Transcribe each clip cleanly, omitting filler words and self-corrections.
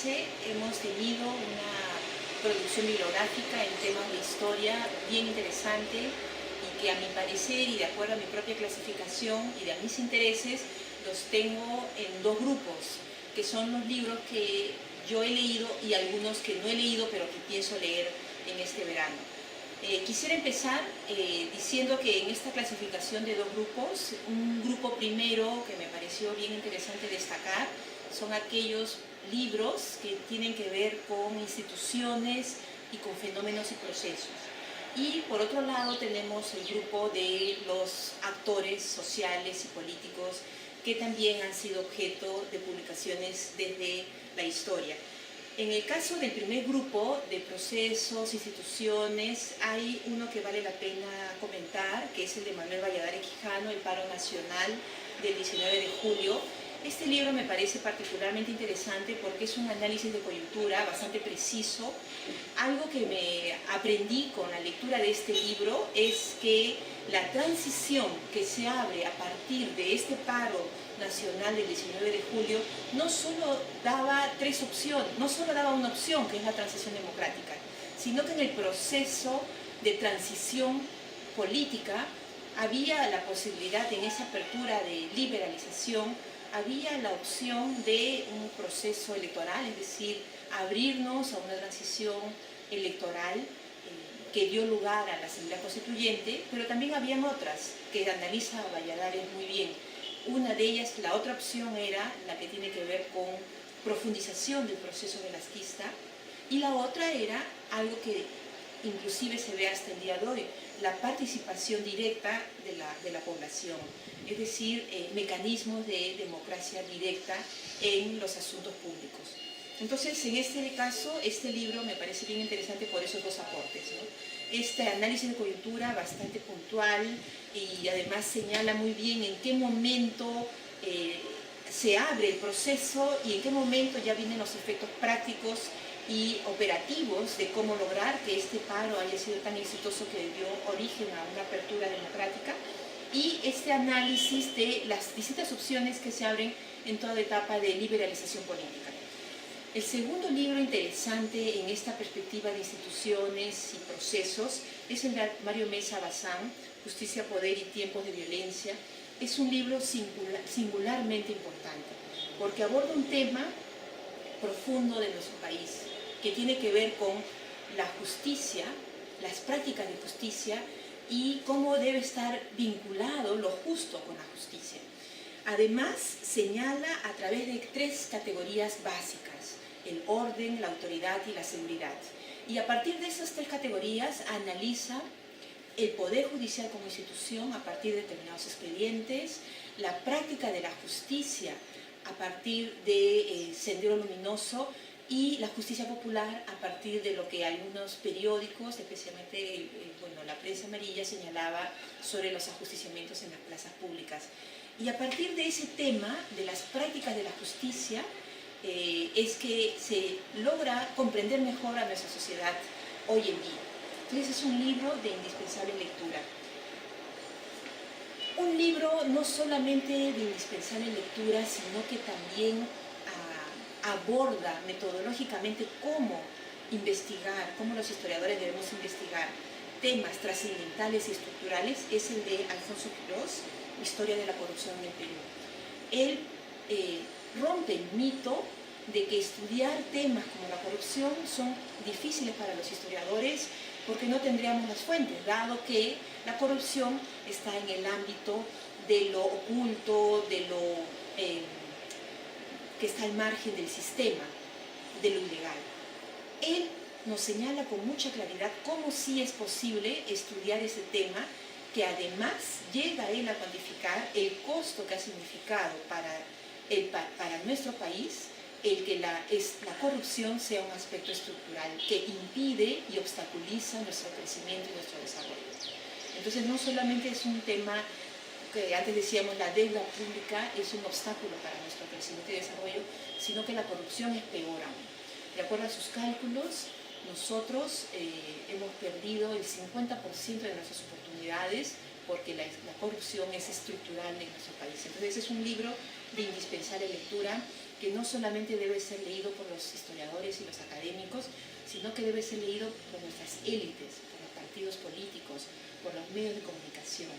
parece, hemos tenido una producción bibliográfica en temas de historia bien interesante y que a mi parecer y de acuerdo a mi propia clasificación y de mis intereses, los tengo en dos grupos, que son los libros que yo he leído y algunos que no he leído pero que pienso leer en este verano. Quisiera empezar diciendo que en esta clasificación de dos grupos, un grupo primero que me pareció bien interesante destacar son aquellos libros que tienen que ver con instituciones y con fenómenos y procesos. Y por otro lado tenemos el grupo de los actores sociales y políticos que también han sido objeto de publicaciones desde la historia. En el caso del primer grupo de procesos, instituciones, hay uno que vale la pena comentar, que es el de Manuel Valladares Quijano, El paro nacional del 19 de julio. Este libro me parece particularmente interesante porque es un análisis de coyuntura bastante preciso. Algo que me aprendí con la lectura de este libro es que la transición que se abre a partir de este paro nacional del 19 de julio no solo daba tres opciones, no solo daba una opción, que es la transición democrática, sino que en el proceso de transición política había la posibilidad, en esa apertura de liberalización, había la opción de un proceso electoral, es decir, abrirnos a una transición electoral que dio lugar a la Asamblea Constituyente, pero también habían otras que analiza Valladares muy bien. Una de ellas, la otra opción era la que tiene que ver con profundización del proceso velasquista, y la otra era algo que inclusive se ve hasta el día de hoy, la participación directa de la población, es decir, mecanismos de democracia directa en los asuntos públicos. Entonces, en este caso, este libro me parece bien interesante por esos dos aportes, ¿no? Este análisis de coyuntura bastante puntual y además señala muy bien en qué momento se abre el proceso y en qué momento ya vienen los efectos prácticos y operativos de cómo lograr que este paro haya sido tan exitoso que dio origen a una apertura democrática, y este análisis de las distintas opciones que se abren en toda etapa de liberalización política. El segundo libro interesante en esta perspectiva de instituciones y procesos es el de Mario Mesa Bazán, Justicia, Poder y Tiempos de Violencia. Es un libro singularmente importante porque aborda un tema profundo de nuestro país que tiene que ver con la justicia, las prácticas de justicia y cómo debe estar vinculado lo justo con la justicia. Además, señala a través de tres categorías básicas: el orden, la autoridad y la seguridad. Y a partir de esas tres categorías analiza el Poder Judicial como institución a partir de determinados expedientes, la práctica de la justicia a partir de Sendero Luminoso y la justicia popular a partir de lo que algunos periódicos, especialmente la prensa amarilla, señalaba sobre los ajusticiamientos en las plazas públicas. Y a partir de ese tema, de las prácticas de la justicia, es que se logra comprender mejor a nuestra sociedad hoy en día. Entonces es un libro de indispensable lectura. Un libro no solamente de indispensable lectura, sino que también aborda metodológicamente cómo investigar, cómo los historiadores debemos investigar temas trascendentales y estructurales, es el de Alfonso Quirós, Historia de la corrupción en el Perú. Él rompe el mito de que estudiar temas como la corrupción son difíciles para los historiadores porque no tendríamos las fuentes, dado que la corrupción está en el ámbito de lo oculto, de lo que está al margen del sistema, de lo ilegal. Él nos señala con mucha claridad cómo sí es posible estudiar ese tema, que además llega él a cuantificar el costo que ha significado para nuestro país el que la corrupción sea un aspecto estructural que impide y obstaculiza nuestro crecimiento y nuestro desarrollo. Entonces no solamente es un tema que antes decíamos la deuda pública es un obstáculo para nuestro crecimiento y desarrollo, sino que la corrupción es peor aún. De acuerdo a sus cálculos, nosotros hemos perdido el 50% de nuestras oportunidades porque la corrupción es estructural en nuestro país. Entonces es un libro de indispensable lectura que no solamente debe ser leído por los historiadores y los académicos, sino que debe ser leído por nuestras élites, por los partidos políticos, por los medios de comunicación,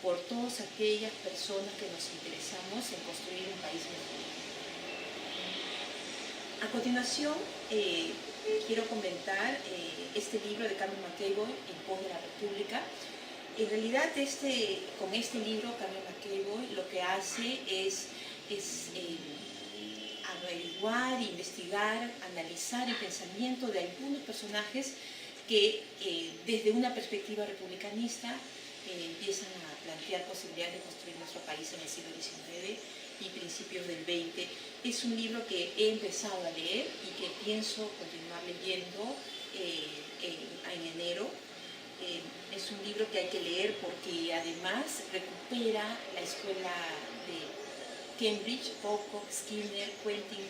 por todas aquellas personas que nos interesamos en construir un país mejor. A continuación, quiero comentar este libro de Carmen McEvoy, En pos de la República. En realidad, con este libro, Carmen McEvoy lo que hace es averiguar, investigar, analizar el pensamiento de algunos personajes que desde una perspectiva republicanista empiezan a plantear posibilidades de construir nuestro país en el siglo XIX y principios del XX. Es un libro que he empezado a leer y que pienso continuar leyendo en enero. Es un libro que hay que leer porque además recupera la escuela de Cambridge, Pocock, Skinner, Quentin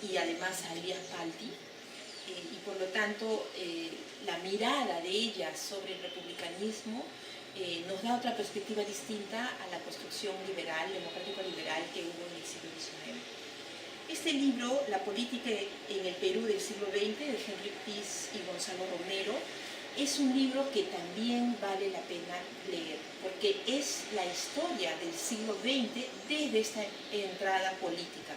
y además a Elias Palti. Y por lo tanto, la mirada de ella sobre el republicanismo nos da otra perspectiva distinta a la construcción liberal, democrático-liberal que hubo en el siglo XIX. Este libro, La política en el Perú del siglo XX, de Henry Pease y Gonzalo Romero, es un libro que también vale la pena leer, porque es la historia del siglo XX desde esta entrada política.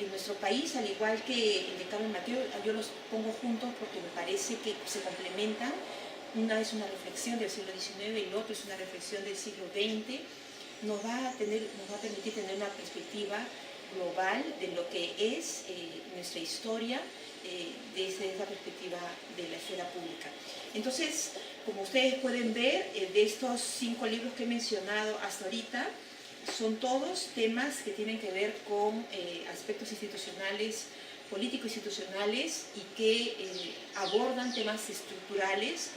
En nuestro país, al igual que el de Carmen McEvoy, yo los pongo juntos porque me parece que se complementan. Una es una reflexión del siglo XIX y el otro es una reflexión del siglo XX. Nos va a permitir tener una perspectiva global de lo que es nuestra historia desde esa perspectiva de la esfera pública. Entonces, como ustedes pueden ver, de estos 5 libros que he mencionado hasta ahorita, son todos temas que tienen que ver con aspectos institucionales, político-institucionales y que abordan temas estructurales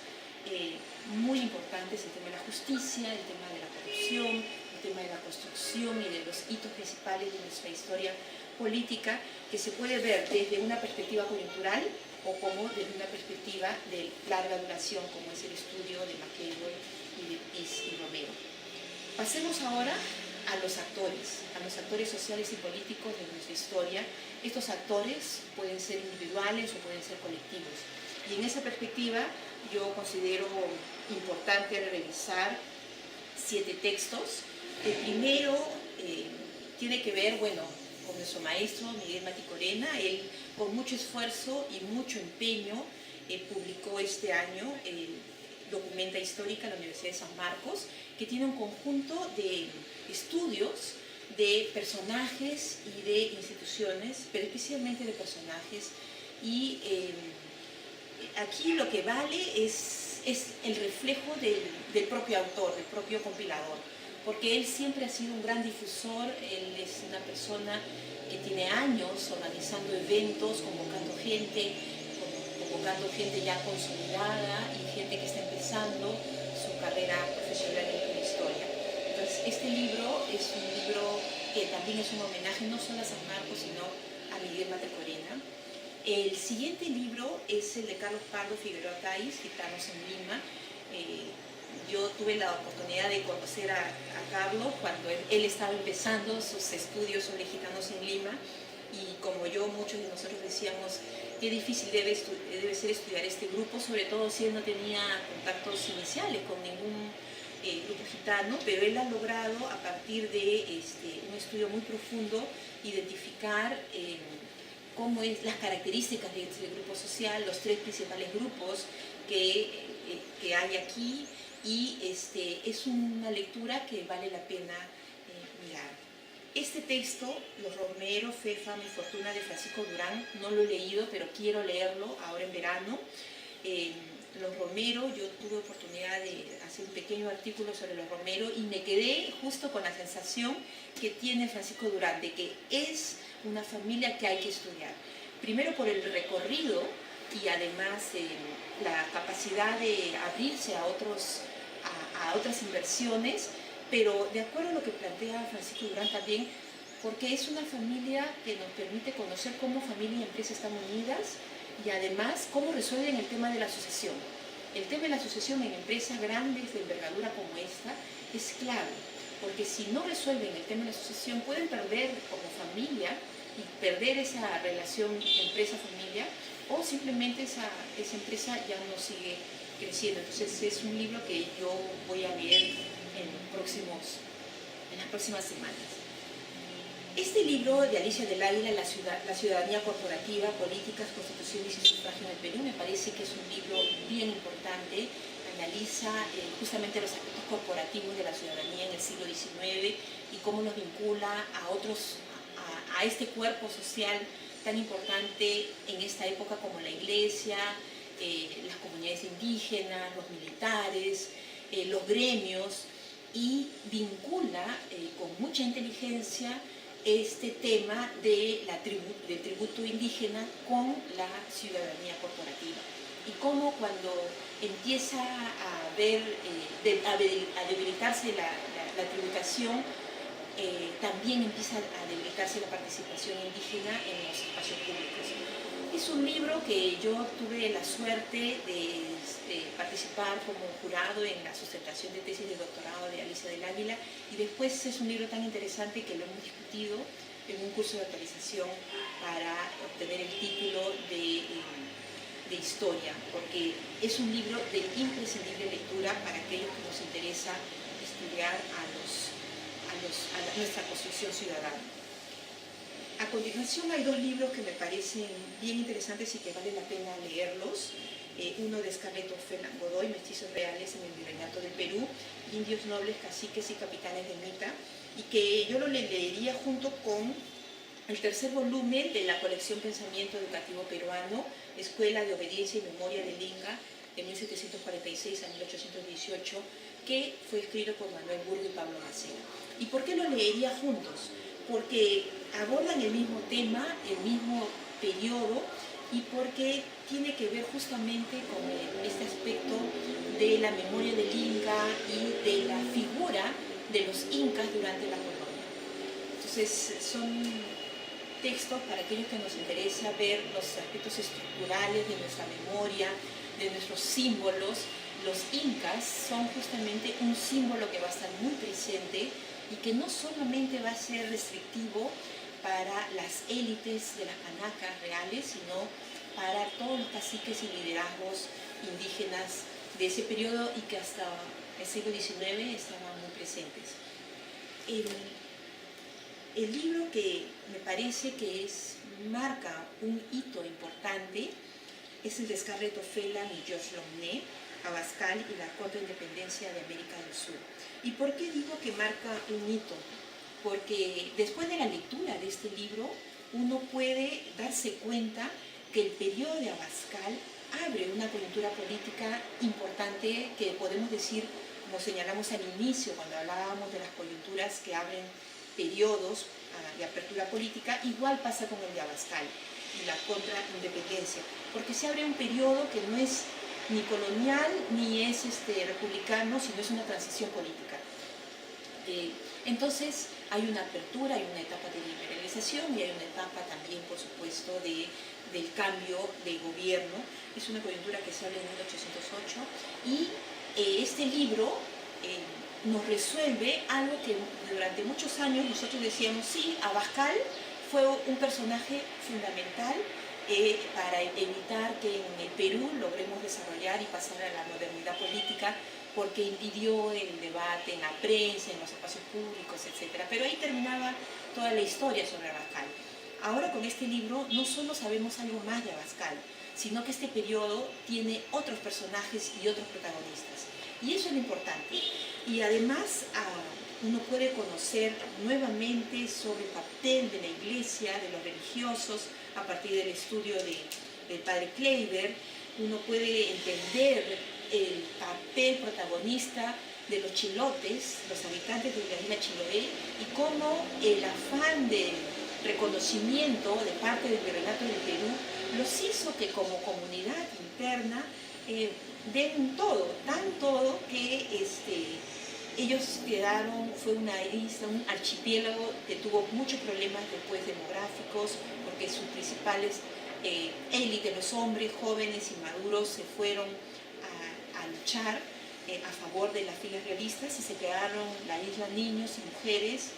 muy importantes, el tema de la justicia, el tema de la corrupción, el tema de la construcción y de los hitos principales de nuestra historia política, que se puede ver desde una perspectiva coyuntural o como desde una perspectiva de larga duración, como es el estudio de McEvoy y de Pease y Romero. Pasemos ahora a los actores sociales y políticos de nuestra historia. Estos actores pueden ser individuales o pueden ser colectivos. Y en esa perspectiva yo considero importante revisar 7 textos. El primero tiene que ver, bueno, con nuestro maestro Miguel Maticorena. Él, con mucho esfuerzo y mucho empeño, publicó este año Documenta Histórica en la Universidad de San Marcos, que tiene un conjunto de estudios de personajes y de instituciones, pero especialmente de personajes. Y aquí lo que vale es el reflejo del propio autor, del propio compilador, porque él siempre ha sido un gran difusor. Él es una persona que tiene años organizando eventos, convocando gente ya consolidada y gente que está empezando su carrera profesional en la historia. Entonces, este libro es un libro que también es un homenaje no solo a San Marcos, sino a Miguel Maticorena. El siguiente libro es el de Carlos Pardo Figueroa Tais, Gitanos en Lima. Yo tuve la oportunidad de conocer a Carlos cuando él estaba empezando sus estudios sobre gitanos en Lima, y como yo, muchos de nosotros decíamos qué difícil debe ser estudiar este grupo, sobre todo si él no tenía contactos iniciales con ningún grupo gitano, pero él ha logrado, a partir de un estudio muy profundo, identificar cómo es las características de este grupo social, los 3 principales grupos que hay aquí, y es una lectura que vale la pena mirar. Este texto, Los Romero, Fe, Fama y Fortuna, de Francisco Durán, no lo he leído, pero quiero leerlo ahora en verano. Los Romero, yo tuve oportunidad de hacer un pequeño artículo sobre los Romero y me quedé justo con la sensación que tiene Francisco Durán, de que es una familia que hay que estudiar. Primero por el recorrido y además la capacidad de abrirse a otras inversiones, pero de acuerdo a lo que plantea Francisco Durán también, porque es una familia que nos permite conocer cómo familia y empresa están unidas y además cómo resuelven el tema de la sucesión. El tema de la sucesión en empresas grandes de envergadura como esta es clave, porque si no resuelven el tema de la sucesión pueden perder como familia y perder esa relación empresa-familia, o simplemente esa empresa ya no sigue creciendo. Entonces es un libro que yo voy a leer en las próximas semanas. Este libro de Alicia del Águila, La ciudadanía corporativa, políticas, constituciones y sufragio en el Perú, me parece que es un libro bien importante. Analiza justamente los aspectos corporativos de la ciudadanía en el siglo XIX y cómo nos vincula a este cuerpo social tan importante en esta época como la iglesia, las comunidades indígenas, los militares, los gremios, y vincula con mucha inteligencia este tema del tributo indígena con la ciudadanía corporativa. Y cómo cuando empieza a debilitarse la tributación, también empieza a debilitarse la participación indígena en los espacios públicos. Es un libro que yo tuve la suerte de participar como jurado en la sustentación de tesis de doctorado de Alicia del Águila, y después es un libro tan interesante que lo hemos discutido en un curso de actualización para obtener el título de historia, porque es un libro de imprescindible lectura para aquellos que nos interesa estudiar a nuestra construcción ciudadana. A continuación hay dos libros que me parecen bien interesantes y que vale la pena leerlos. Uno de Scarlett O'Fellan Godoy, Mestizos Reales en el Virreinato del Perú, Indios Nobles, Caciques y Capitanes de Mita, y que yo lo leería junto con el tercer volumen de la colección Pensamiento Educativo Peruano, Escuela de Obediencia y Memoria del Inca, de 1746 a 1818, que fue escrito por Manuel Burgo y Pablo Macera. ¿Y por qué lo leería juntos? Porque abordan el mismo tema, el mismo periodo, y porque tiene que ver justamente con este aspecto de la memoria del Inca y de la figura de los incas durante la colonia. Entonces son textos para aquellos que nos interesa ver los aspectos estructurales de nuestra memoria, de nuestros símbolos. Los incas son justamente un símbolo que va a estar muy presente y que no solamente va a ser restrictivo para las élites de las canacas reales, sino para todos los caciques y liderazgos indígenas de ese periodo y que hasta el siglo XIX estaban muy presentes. El libro que me parece que marca un hito importante es el de Scarlett O'Fellan y George Launay, Abascal y la Contraindependencia de América del Sur. ¿Y por qué digo que marca un hito? Porque después de la lectura de este libro, uno puede darse cuenta que el periodo de Abascal abre una coyuntura política importante que podemos decir, como señalamos al inicio, cuando hablábamos de las coyunturas que abren periodos de apertura política, igual pasa con el de Abascal y la contraindependencia, porque se abre un periodo que no es ni colonial ni es republicano, sino es una transición política. Entonces hay una apertura, hay una etapa de liberalización y hay una etapa también, por supuesto, del cambio de gobierno. Es una coyuntura que se abre en 1808 y este libro nos resuelve algo que durante muchos años nosotros decíamos, sí, Abascal fue un personaje fundamental para evitar que en el Perú logremos desarrollar y pasar a la modernidad política, porque impidió el debate en la prensa, en los espacios públicos, etc. Pero ahí terminaba toda la historia sobre Abascal. Ahora con este libro no solo sabemos algo más de Abascal, sino que este periodo tiene otros personajes y otros protagonistas. Y eso es lo importante. Y además uno puede conocer nuevamente sobre el papel de la iglesia, de los religiosos, a partir del estudio del padre Kleiber. Uno puede entender el papel protagonista de los chilotes, los habitantes de la isla Chiloé, y cómo el afán de reconocimiento de parte del Virreinato del Perú los hizo que como comunidad interna den todo, tan todo que ellos quedaron, fue una isla, un archipiélago que tuvo muchos problemas después demográficos, porque sus principales élites, los hombres jóvenes y maduros, se fueron a luchar a favor de las filas realistas y se crearon la isla Niños y Mujeres,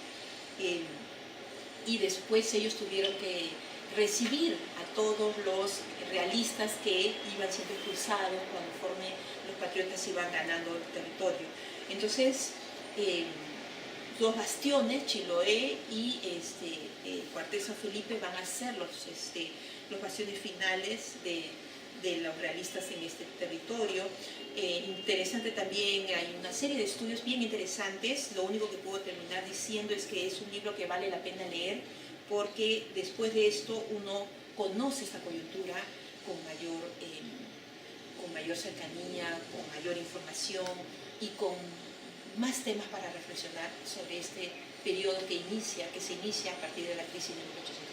y después ellos tuvieron que recibir a todos los realistas que iban siendo expulsados conforme los patriotas iban ganando el territorio. Entonces, los bastiones, Chiloé y Cuartel San Felipe, van a ser los bastiones finales de los realistas en este territorio. Interesante también, hay una serie de estudios bien interesantes. Lo único que puedo terminar diciendo es que es un libro que vale la pena leer, porque después de esto uno conoce esta coyuntura con mayor cercanía, con mayor información y con más temas para reflexionar sobre este periodo que se inicia a partir de la crisis de 1808.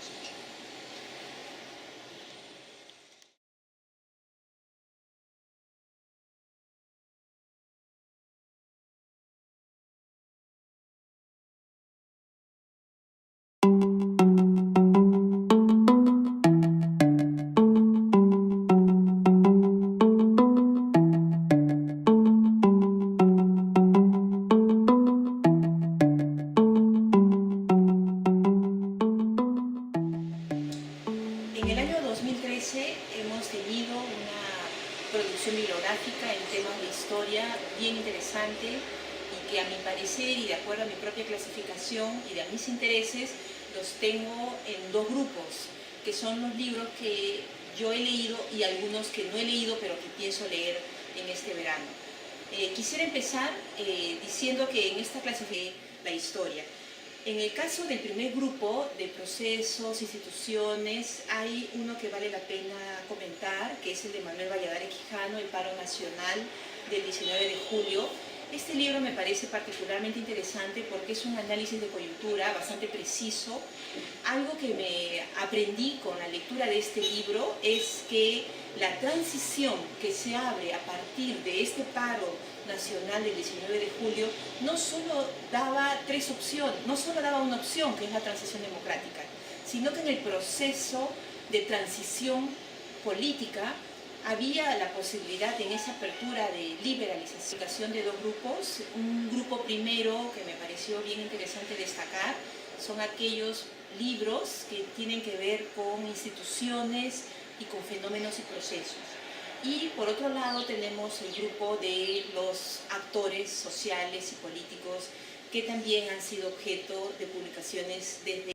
En el año 2013 hemos tenido una producción bibliográfica en temas de historia bien interesante y que, a mi parecer y de acuerdo a mi propia clasificación y de mis intereses, los tengo en dos grupos, que son los libros que yo he leído y algunos que no he leído pero que pienso leer en este verano. Quisiera empezar diciendo que en esta clasificación la historia. En el caso del primer grupo de procesos, instituciones, hay uno que vale la pena comentar, que es el de Manuel Valladares Quijano, El paro nacional del 19 de julio. Este libro me parece particularmente interesante porque es un análisis de coyuntura bastante preciso. Algo que me aprendí con la lectura de este libro es que la transición que se abre a partir de este paro nacional del 19 de julio no solo daba una opción, que es la transición democrática, sino que en el proceso de transición política había la posibilidad, en esa apertura de liberalización, de dos grupos. Un grupo primero que me pareció bien interesante destacar son aquellos libros que tienen que ver con instituciones y con fenómenos y procesos. Y por otro lado tenemos el grupo de los actores sociales y políticos que también han sido objeto de publicaciones desde